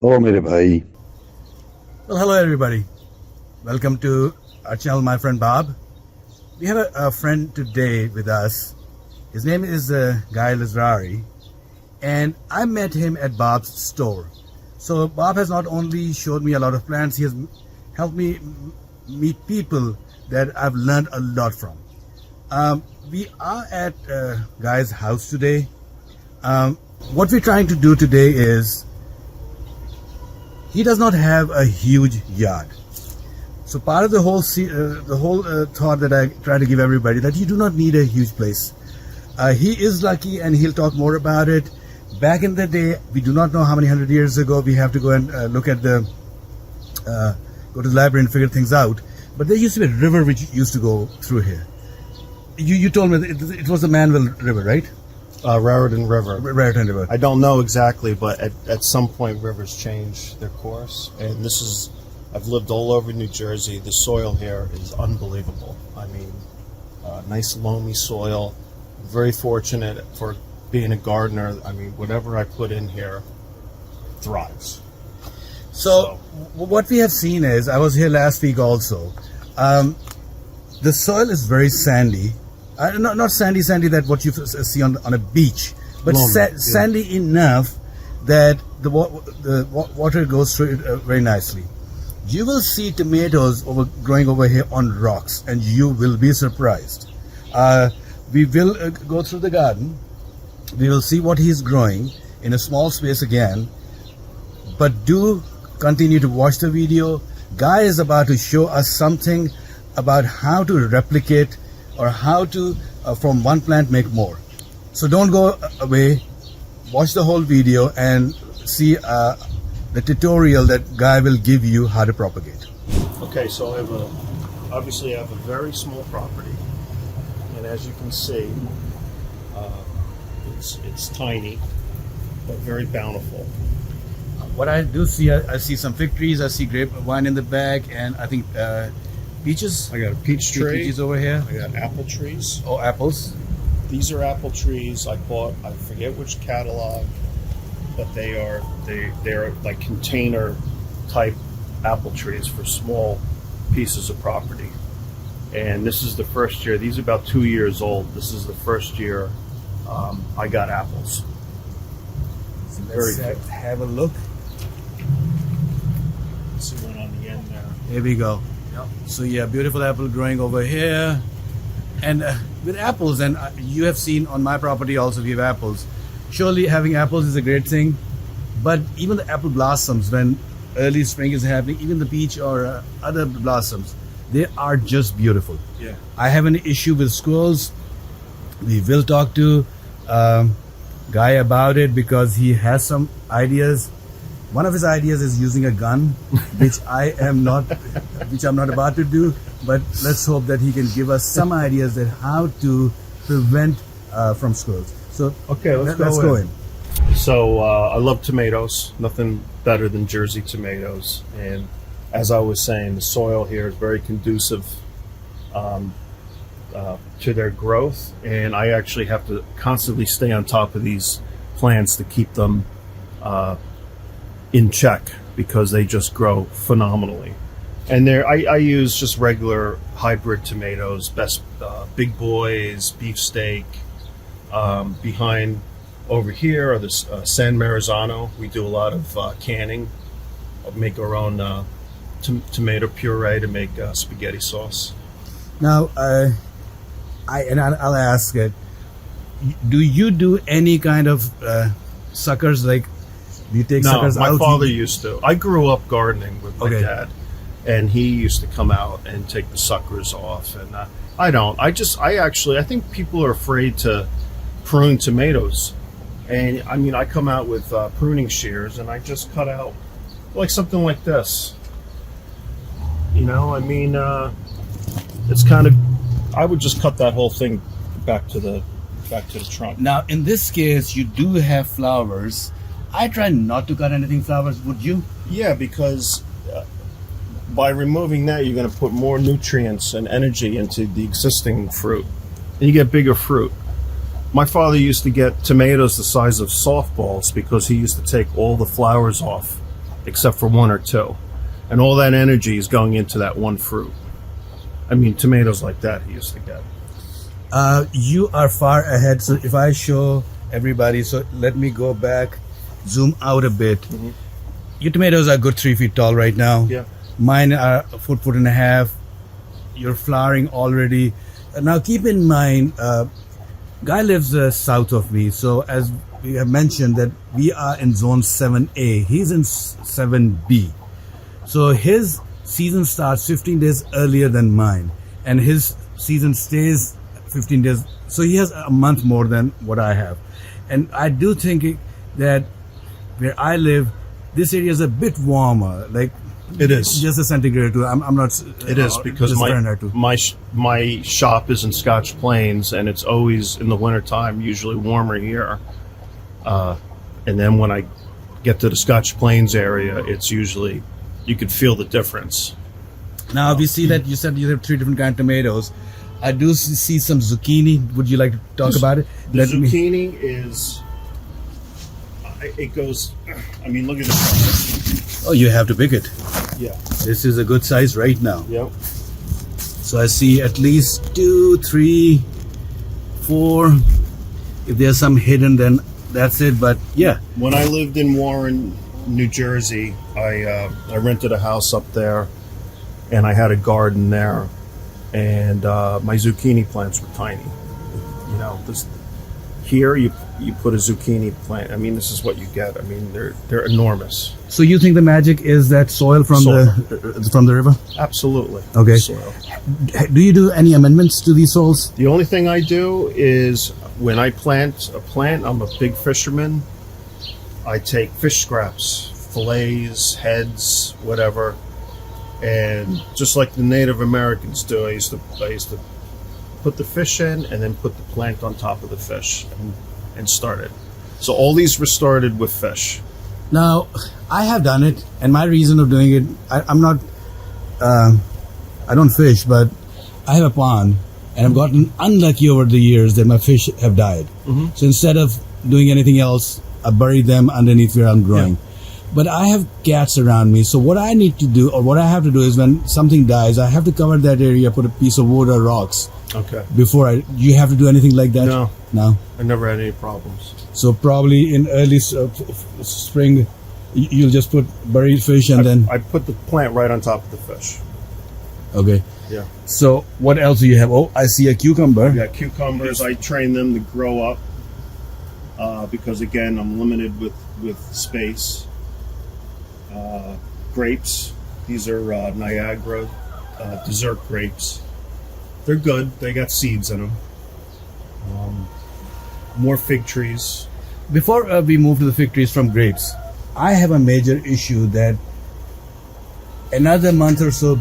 ओ मेरे भाई. Well, hello everybody. Welcome to our channel, my friend Bob. We have a friend today with us. His name is Guy Lazrari, and I met him at Bob's store. So Bob has not only showed me a lot of plants, he has helped me meet people that I've learned a lot from. We are at Guy's house today. What we're trying to do today is, he does not have a huge yard. So part of the whole thought that I try to give everybody, that you do not need a huge place. He is lucky, and he'll talk more about it. Back in the day, we do not know how many hundred years ago, we have to go and look at go to the library and figure things out. But there used to be a river which used to go through here. You told me that it was the Manville River, right? Raritan River. Raritan River. I don't know exactly, but at some point rivers change their course. And I've lived all over New Jersey. The soil here is unbelievable. I mean, nice loamy soil. Very fortunate for being a gardener. I mean, whatever I put in here thrives. So what we have seen is, I was here last week also, the soil is very sandy. Not sandy that what you see on a beach, but sandy enough that the water goes through it very nicely. You will see tomatoes growing over here on rocks, and you will be surprised. We will go through the garden. We will see what he's growing in a small space again. But do continue to watch the video. Guy is about to show us something about how to replicate, or how to from one plant make more. So don't go away. Watch the whole video and see the tutorial that Guy will give you how to propagate. Okay, so obviously I have a very small property, and as you can see, it's tiny but very bountiful. What I do see, I see some fig trees, I see grapevine in the back, and I think peaches. I got a peach tree. Peaches over here. I got apple trees. Oh, apples. These are apple trees I bought. I forget which catalog, but they're like container type apple trees for small pieces of property. And this is the first year. These are about 2 years old. This is the first year I got apples. So let's have a look. See one on the end there. Here we go. Yep. So yeah, beautiful apple growing over here, and with apples, and you have seen on my property also we have apples. Surely having apples is a great thing, but even the apple blossoms when early spring is happening, even the peach or other blossoms, they are just beautiful. Yeah. I have an issue with squirrels. We will talk to Guy about it, because he has some ideas. One of his ideas is using a gun, which I'm not about to do. But let's hope that he can give us some ideas that how to prevent from squirrels. So okay, let's go in. So I love tomatoes. Nothing better than Jersey tomatoes. And as I was saying, the soil here is very conducive to their growth. And I actually have to constantly stay on top of these plants to keep them in check, because they just grow phenomenally. And I use just regular hybrid tomatoes, best big boys, beefsteak. Behind over here are the San Marzano. We do a lot of canning. Make our own tomato puree to make spaghetti sauce. Now, I'll ask it. Do you do any kind of suckers, like? Do you take suckers out? No, my father used to. I grew up gardening with my dad, and he used to come out and take the suckers off. And I don't. I think people are afraid to prune tomatoes. And I mean, I come out with pruning shears, and I just cut out like something like this. You know, I mean, it's kind of. I would just cut that whole thing back to the trunk. Now, in this case, you do have flowers. I try not to cut anything flowers. Would you? Yeah, because by removing that, you're going to put more nutrients and energy into the existing fruit, and you get bigger fruit. My father used to get tomatoes the size of softballs because he used to take all the flowers off except for one or two. And all that energy is going into that one fruit. I mean, tomatoes like that he used to get. You are far ahead. So if I show everybody, so let me go back, zoom out a bit. Your tomatoes are good 3 feet tall right now. Yeah. Mine are a foot and a half. You're flowering already. Now keep in mind, Guy lives south of me. So as we have mentioned that we are in zone 7A. He's in 7B. So his season starts 15 days earlier than mine. And his season stays 15 days. So he has a month more than what I have. And I do think that where I live, this area is a bit warmer. Like It is. just a centigrade or two. I'm not. It is because just Fahrenheit too. my shop is in Scotch Plains, and it's always in the wintertime, usually warmer here. And then when I get to the Scotch Plains area, it's usually, you could feel the difference. Now we see that you said you have 3 different kind of tomatoes. I do see some zucchini. Would you like to talk about it? The zucchini is, it goes, I mean, look at this. Oh, you have to pick it. Yeah. This is a good size right now. Yep. So I see at least 2, 3, 4. If there's some hidden, then that's it. But yeah. When I lived in Warren, New Jersey, I rented a house up there, and I had a garden there, and my zucchini plants were tiny. You know, here you put a zucchini plant. I mean, this is what you get. I mean, they're enormous. So you think the magic is that soil from the river? Absolutely. Okay. Soil. Do you do any amendments to these soils? The only thing I do is when I plant a plant, I'm a big fisherman. I take fish scraps, fillets, heads, whatever, and just like the Native Americans do, I used to put the fish in and then put the plant on top of the fish and start it. So all these were started with fish. Now, I have done it, and my reason of doing it, I'm not, I don't fish, but I have a pond, and I've gotten unlucky over the years that my fish have died. So instead of doing anything else, I bury them underneath where I'm growing. But I have cats around me, so what I need to do, or what I have to do is when something dies, I have to cover that area, put a piece of wood or rocks. Okay. Before you have to do anything like that? No. I never had any problems. So probably in early spring, you'll just put buried fish and then... I put the plant right on top of the fish. Okay. Yeah. So what else do you have? Oh, I see a cucumber. Yeah, cucumbers. I train them to grow up because, again, I'm limited with space. Grapes. These are Niagara dessert grapes. They're good. They got seeds in them. More fig trees. Before we move to the fig trees from grapes, I have a major issue that another month or so,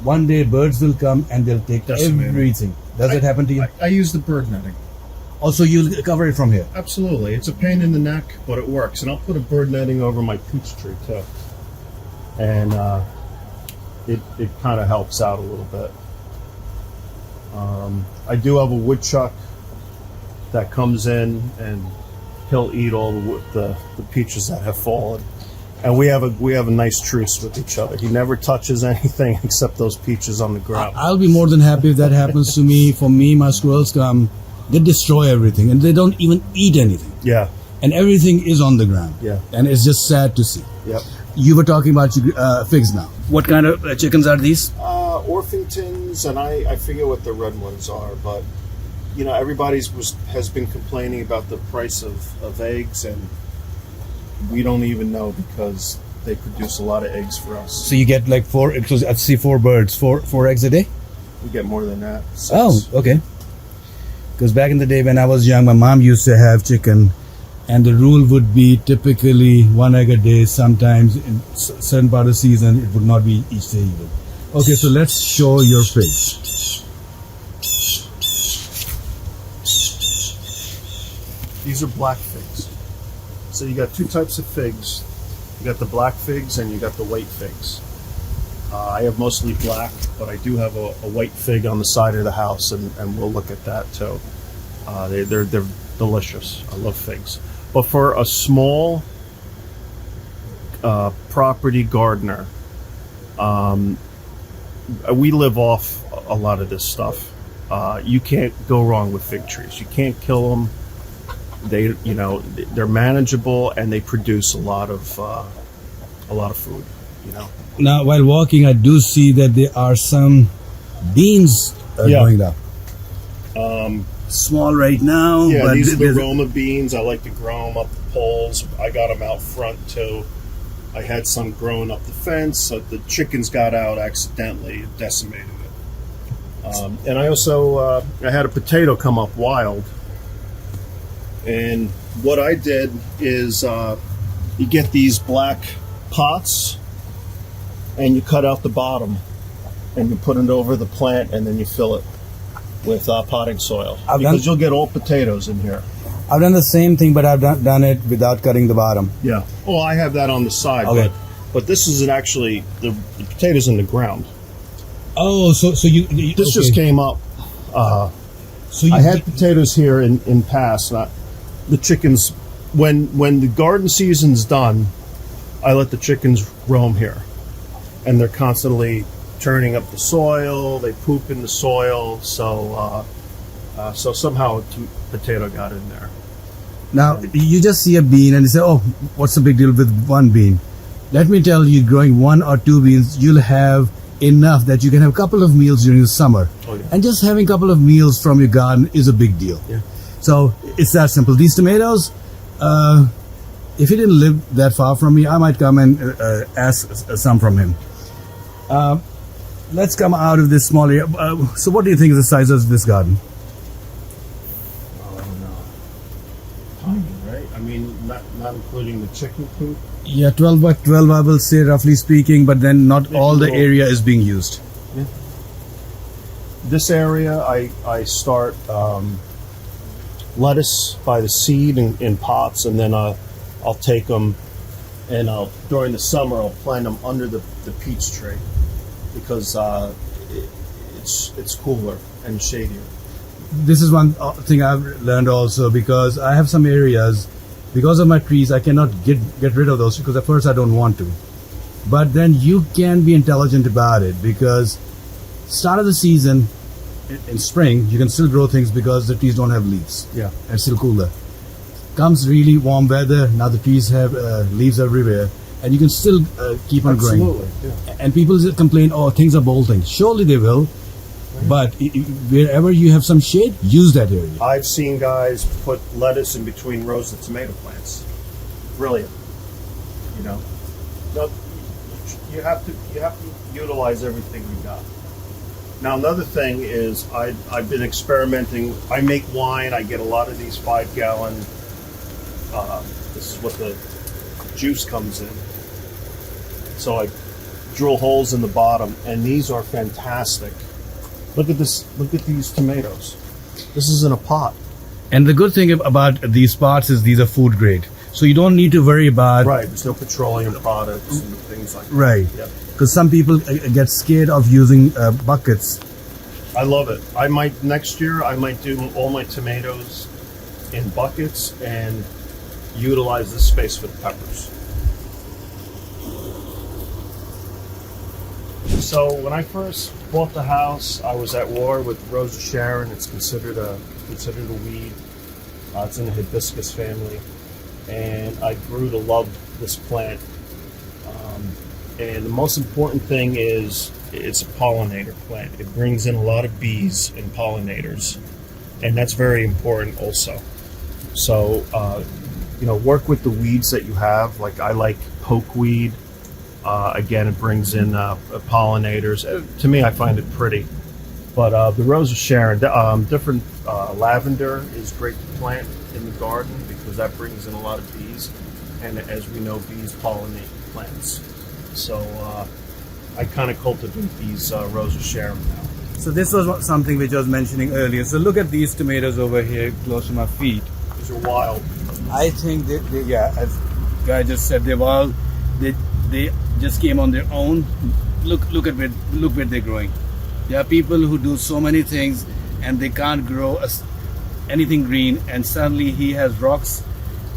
one day birds will come and they'll take everything. Does it happen to you? I use the bird netting. Also, you'll cover it from here? Absolutely. It's a pain in the neck, but it works. And I'll put a bird netting over my peach tree, too. And it kind of helps out a little bit. I do have a woodchuck that comes in, and he'll eat all the peaches that have fallen. And we have a nice truce with each other. He never touches anything except those peaches on the ground. I'll be more than happy if that happens to me. For me, my squirrels come, they destroy everything, and they don't even eat anything. Yeah. And everything is on the ground. Yeah. And it's just sad to see. Yep. You were talking about figs now. What kind of chickens are these? Orpingtons, and I forget what the red ones are, but you know, has been complaining about the price of eggs, and we don't even know because they produce a lot of eggs for us. So you get like 4, I see 4 birds, 4 eggs a day? We get more than that. 6. Oh, okay. Because back in the day when I was young, my mom used to have chicken, and the rule would be typically 1 egg a day. Sometimes in certain part of the season, it would not be each day either. Okay, so let's show your figs. These are black figs. So you got 2 types of figs. You got the black figs and you got the white figs. I have mostly black, but I do have a white fig on the side of the house, and we'll look at that too. They're delicious. I love figs. But for a small property gardener, we live off a lot of this stuff. You can't go wrong with fig trees. You can't kill them. They're manageable and they produce a lot of food. Now, while walking, I do see that there are some beans going up. Small right now. Yeah, but these are the Roma beans. I like to grow them up the poles. I got them out front too. I had some growing up the fence, so the chickens got out accidentally and decimated it. And I also I had a potato come up wild. And what I did is you get these black pots and you cut out the bottom and you put it over the plant and then you fill it with potting soil because you'll get old potatoes in here. I've done the same thing, but I've done it without cutting the bottom. Yeah. Well, I have that on the side, okay. but this isn't actually the potatoes in the ground. Oh, so you this just came up. So I had potatoes here in past. The chickens, when the garden season's done, I let the chickens roam here, and they're constantly turning up the soil. They poop in the soil, so somehow a potato got in there. Now you just see a bean and you say, "Oh, what's the big deal with one bean?" Let me tell you, growing 1 or 2 beans, you'll have enough that you can have a couple of meals during the summer. Oh, yeah. And just having a couple of meals from your garden is a big deal. Yeah. So it's that simple. These tomatoes, if he didn't live that far from me, I might come and ask some from him. Let's come out of this small area. So what do you think is the size of this garden? Oh, no. Tiny, right? I mean, not including the chicken coop. Yeah, 12 by 12, I will say, roughly speaking, but then not Maybe all the area is being used. Yeah. This area, I start lettuce by the seed in pots, and then I'll take them and during the summer I'll plant them under the peach tree because it's cooler and shadier. This is one thing I've learned also, because I have some areas, because of my trees, I cannot get rid of those because at first I don't want to. But then you can be intelligent about it, because start of the season in spring you can still grow things because the trees don't have leaves. Yeah. And it's still cooler. Comes really warm weather, now the trees have leaves everywhere, and you can still keep on growing. Absolutely. Yeah. And people complain, oh, things are bolting. Surely they will. But wherever you have some shade, use that area. I've seen guys put lettuce in between rows of tomato plants. Brilliant. No, you have to utilize everything you got. Now another thing is I've been experimenting. I make wine. I get a lot of these 5-gallon. This is what the juice comes in. So I drill holes in the bottom, and these are fantastic. Look at this. Look at these tomatoes. This is in a pot. And the good thing about these pots is these are food grade. So you don't need to worry about... Right. There's no petroleum products and things like that. Right. Yep. Because some people get scared of using buckets. I love it. Next year I might do all my tomatoes in buckets and utilize this space for the peppers. So when I first bought the house, I was at war with Rose of Sharon. It's considered a weed. It's in the hibiscus family, and I grew to love this plant. And the most important thing is it's a pollinator plant. It brings in a lot of bees and pollinators, and that's very important also. So work with the weeds that you have. Like I like pokeweed. Again, it brings in pollinators. To me, I find it pretty. But the Rose of Sharon, different lavender is great to plant in the garden because that brings in a lot of bees. And as we know, bees pollinate plants. So I kind of cultivate these Rose of Sharon now. So this was something which I was mentioning earlier. So look at these tomatoes over here close to my feet. These are wild. I think as Guy just said, they're wild. They just came on their own. Look where they're growing. There are people who do so many things and they can't grow anything green, and suddenly he has rocks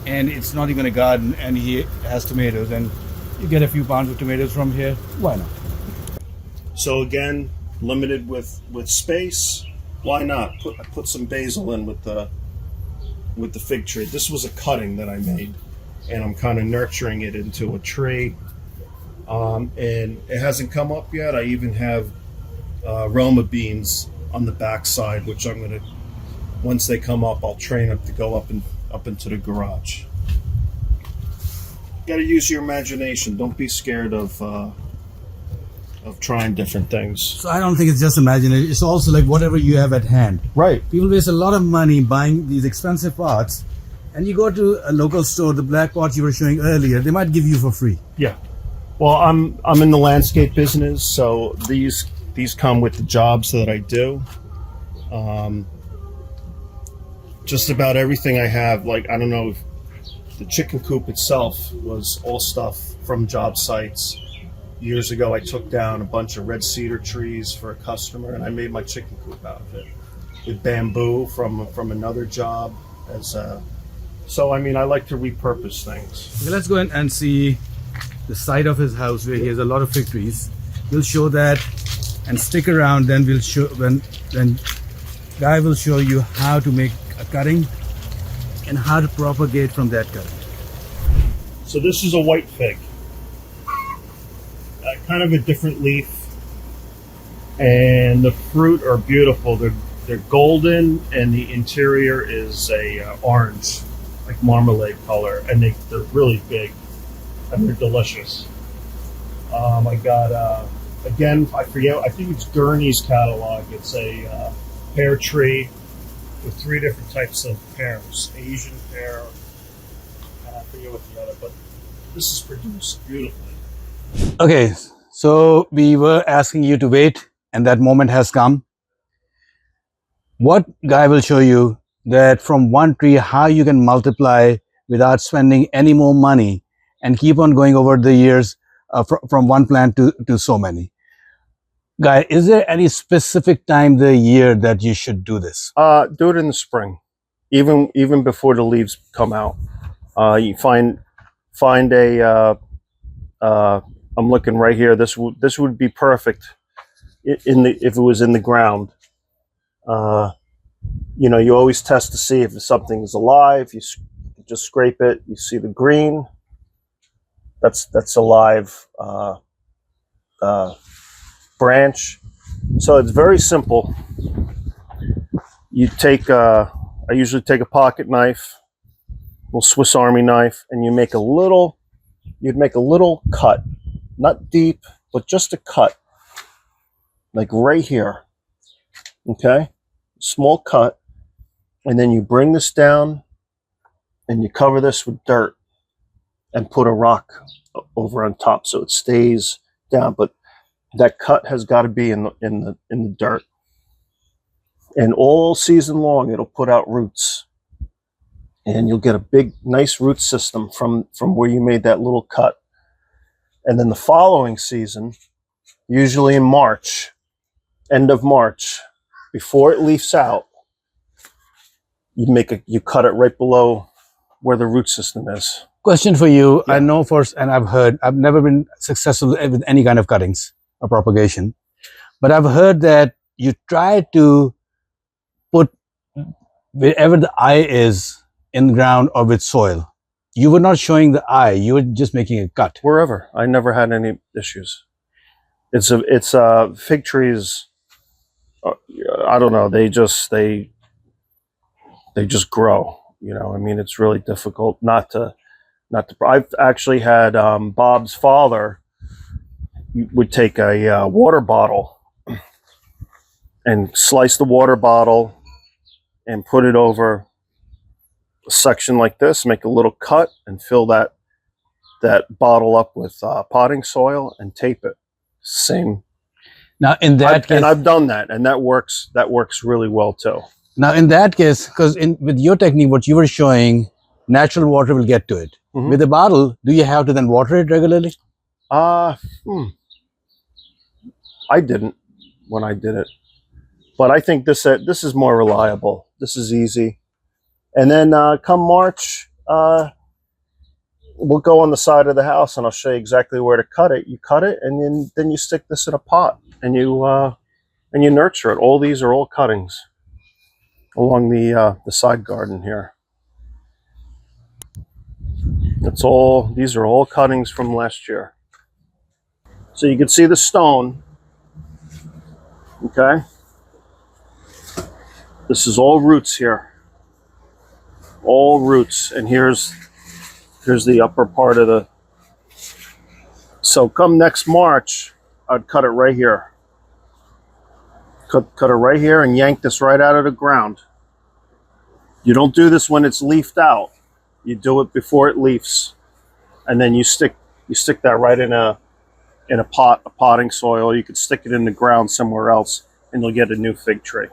and it's not even a garden and he has tomatoes, and You get a few pounds of tomatoes from here. Why not? So again, limited with space. Why not? I put some basil in with the fig tree. This was a cutting that I made, and I'm kind of nurturing it into a tree. And it hasn't come up yet. I even have Roma beans on the backside, which I'm gonna, once they come up, I'll train them to go up into the garage. Got to use your imagination. Don't be scared of trying different things. So I don't think it's just imagination. It's also like whatever you have at hand. Right. People waste a lot of money buying these expensive pots, and you go to a local store, the black pots you were showing earlier, they might give you for free. Yeah. Well, I'm in the landscape business, so these come with the jobs that I do. Just about everything I have, like, I don't know, the chicken coop itself was all stuff from job sites. Years ago, I took down a bunch of red cedar trees for a customer, and I made my chicken coop out of it with bamboo from another job. So I mean, I like to repurpose things. Okay, let's go in and see the side of his house where he has a lot of fig trees. We'll show that and stick around. Then we'll show when Guy will show you how to make a cutting and how to propagate from that cutting. So this is a white fig. Kind of a different leaf, and the fruit are beautiful. They're golden, and the interior is a orange, like marmalade color, and they're really big, and they're delicious. I got again, I forget. I think it's Gurney's catalog. It's a pear tree with 3 different types of pears: Asian pear, and I forget what the other. But this is produced beautifully. Okay, so we were asking you to wait, and that moment has come. What Guy will show you that from one tree how you can multiply without spending any more money and keep on going over the years from one plant to so many. Guy, is there any specific time the year that you should do this? Do it in the spring, even before the leaves come out. You find a. I'm looking right here. This would be perfect if it was in the ground. You know, you always test to see if something is alive. You just scrape it. You see the green. That's a live branch. So it's very simple. You take I usually take a pocket knife, little Swiss Army knife, and you'd make a little cut. Not deep, but just a cut, like right here, okay? Small cut, and then you bring this down, and you cover this with dirt, and put a rock over on top so it stays down. But that cut has got to be in the dirt, and all season long it'll put out roots, and you'll get a big, nice root system from where you made that little cut. And then the following season, usually in March, end of March, before it leaves out, you cut it right below where the root system is. Question for you. Yeah. I know and I've never been successful with any kind of cuttings or propagation, but I've heard that you try to put wherever the eye is in the ground or with soil. You were not showing the eye. You were just making a cut. Wherever. I never had any issues. It's fig trees. I don't know. They just grow. You know. I mean, it's really difficult not to. I've actually had Bob's father would take a water bottle and slice the water bottle and put it over a section like this, make a little cut, and fill that bottle up with potting soil and tape it. Same. Now, in that case, and I've done that, and that works really well too. Now, in that case, because with your technique, what you were showing, natural water will get to it. Mm-hmm. With a bottle, do you have to then water it regularly? I didn't when I did it, but I think this is more reliable. This is easy. And then come March, we'll go on the side of the house, and I'll show you exactly where to cut it. You cut it, and then you stick this in a pot, and you nurture it. All these are all cuttings along the side garden here. These are all cuttings from last year. So you can see the stone. Okay, this is all roots here. All roots, and here's the upper part of the. So come next March, I'd cut it right here. Cut it right here and yank this right out of the ground. You don't do this when it's leafed out. You do it before it leaves, and then you stick that right in a potting soil. You could stick it in the ground somewhere else, and you'll get a new fig tree.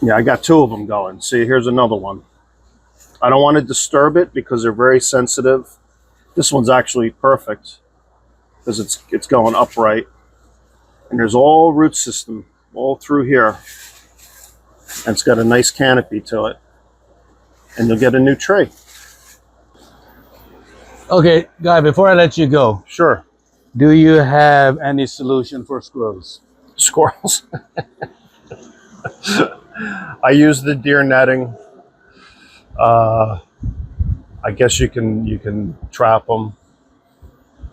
Yeah, I got 2 of them going. See, here's another one. I don't want to disturb it because they're very sensitive. This one's actually perfect because it's going upright, and there's all root system all through here, and it's got a nice canopy to it, and you'll get a new tree. Okay, Guy, before I let you go, Sure. do you have any solution for squirrels? Squirrels. I use the deer netting. I guess you can trap them.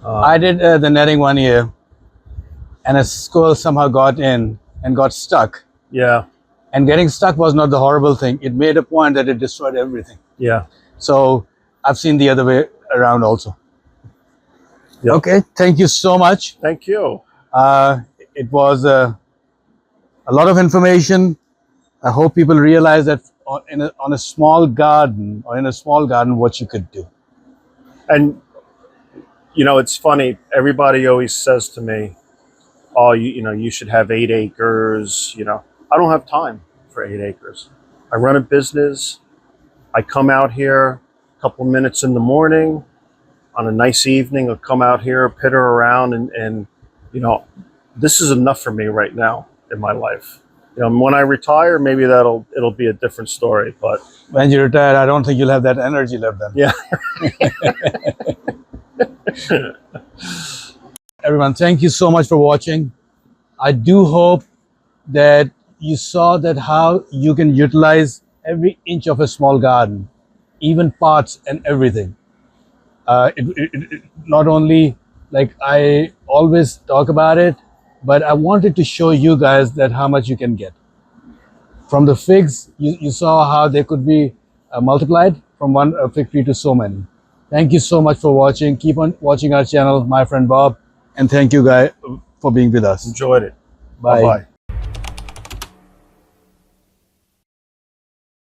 I did the netting one year, and a squirrel somehow got in and got stuck. Yeah, And getting stuck was not the horrible thing. It made a point that it destroyed everything. yeah. So I've seen the other way around also. Yep. Okay, thank you so much. Thank you. It was a lot of information. I hope people realize that on a small garden, what you could do. And you know, it's funny. Everybody always says to me, "Oh, you should have 8 acres." You know, I don't have time for 8 acres. I run a business. I come out here a couple minutes in the morning. On a nice evening, I'll come out here, pitter around, and you know, this is enough for me right now in my life. You know, when I retire, maybe it'll be a different story. But When you retire, I don't think you'll have that energy left then. yeah. Everyone, thank you so much for watching. I do hope that you saw that how you can utilize every inch of a small garden, even parts and everything. It not only, like I always talk about it, but I wanted to show you guys that how much you can get. From the figs, you saw how they could be multiplied from one fig tree to so many. Thank you so much for watching. Keep on watching our channel, my friend Bob, and thank you guys for being with us. Enjoyed it. Bye. Bye-bye.